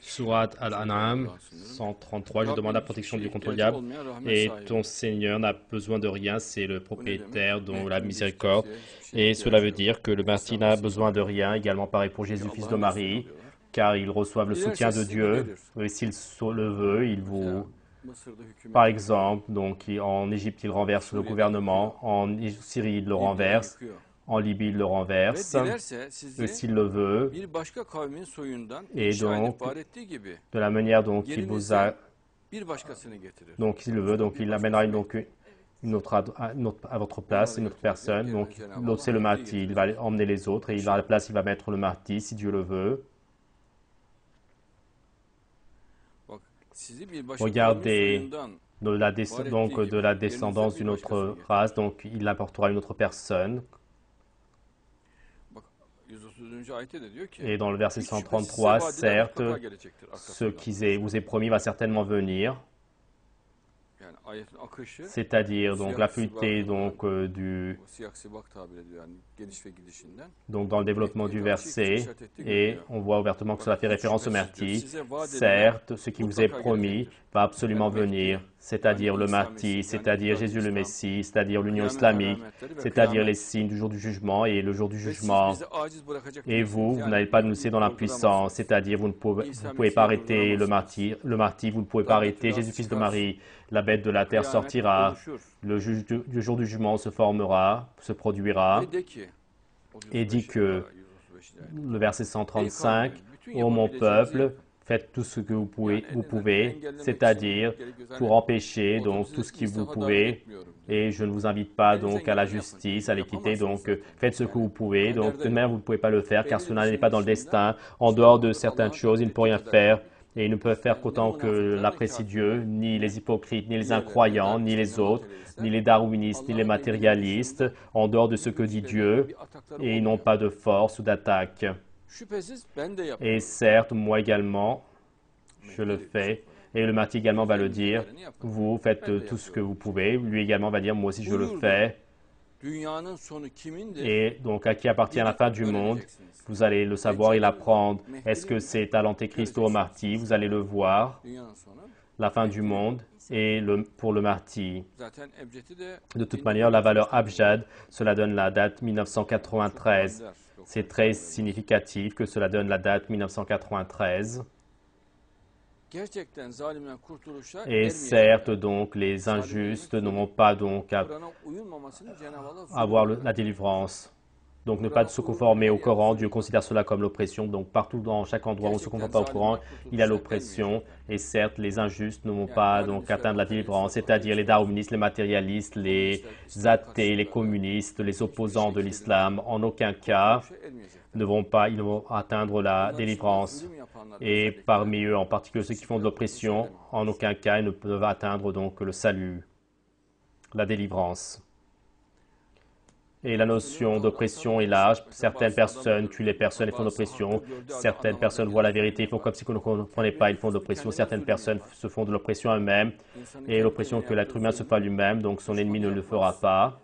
Surat Al-An'am 133, je demande la protection du contre le diable et ton Seigneur n'a besoin de rien, c'est le propriétaire dont la miséricorde. Et cela veut dire que le martyr n'a besoin de rien, également pareil pour Jésus, fils de Marie, car ils reçoivent le soutien de Dieu. Et s'il le veut, il vous... Par exemple, donc, en Égypte, il renverse le gouvernement, en Syrie, il le renverse, en Libye, il le renverse, et s'il le veut, et donc, de la manière dont il vous a, donc s'il le veut, donc il amènera donc à votre place, une autre personne, donc l'autre c'est le martyr, il va emmener les autres, et à la place il va mettre le martyr, si Dieu le veut. Regardez de la descendance d'une autre race, donc il apportera une autre personne. Et dans le verset 133, certes, ce qui vous est promis va certainement venir. C'est-à-dire donc la fluidité donc dans le développement du verset, et on voit ouvertement que cela fait référence au martyr. Certes, ce qui vous est promis va absolument venir, c'est-à-dire le martyr, c'est-à-dire Jésus le Messie, c'est-à-dire l'union islamique, c'est-à-dire les signes du jour du jugement et le jour du jugement. Et vous n'allez pas nous laisser dans l'impuissance, c'est-à-dire vous ne pouvez pas arrêter le martyr, vous ne pouvez pas arrêter Jésus, fils de Marie. La bête de la terre sortira, le jour du jugement se formera, se produira, et dit que, le verset 135, « Ô mon peuple, faites tout ce que vous pouvez, c'est-à-dire pour empêcher donc tout ce que vous pouvez, et je ne vous invite pas donc à la justice, à l'équité, donc faites ce que vous pouvez, donc de même vous ne pouvez pas le faire, car cela n'est pas dans le destin, en dehors de certaines choses, il ne peut rien faire. » Et ils ne peuvent faire qu'autant que l'apprécie Dieu, ni les hypocrites, ni les incroyants, ni les autres, ni les darwinistes, ni les matérialistes, en dehors de ce que dit Dieu, et ils n'ont pas de force ou d'attaque. Et certes, moi également, je le fais, et le martyr également va le dire, vous faites tout ce que vous pouvez, lui également va dire, moi aussi je le fais. Et donc, à qui appartient la fin du monde? Vous allez le savoir et l'apprendre. Est-ce que c'est à l'antéchrist ou au martyr? Vous allez le voir, la fin du monde, et pour le martyr. De toute manière, la valeur abjad, cela donne la date 1993. C'est très significatif que cela donne la date 1993. Et certes, donc, les injustes n'auront pas donc à avoir la délivrance. Donc, ne pas se conformer au Coran, Dieu considère cela comme l'oppression. Donc, partout, dans chaque endroit où on ne se conforme pas au Coran, il y a l'oppression. Et certes, les injustes ne vont pas donc atteindre la délivrance, c'est-à-dire les darwinistes, les matérialistes, les athées, les communistes, les opposants de l'islam, en aucun cas ils vont atteindre la délivrance. Et parmi eux, en particulier ceux qui font de l'oppression, en aucun cas ils ne peuvent atteindre donc le salut, la délivrance. Et la notion d'oppression est large. Certaines personnes tuent les personnes et font de l'oppression. Certaines personnes voient la vérité, ils font comme si on ne comprenait pas, ils font de l'oppression. Certaines personnes se font de l'oppression eux-mêmes. Et l'oppression que l'être humain se fait à lui-même, donc son ennemi ne le fera pas.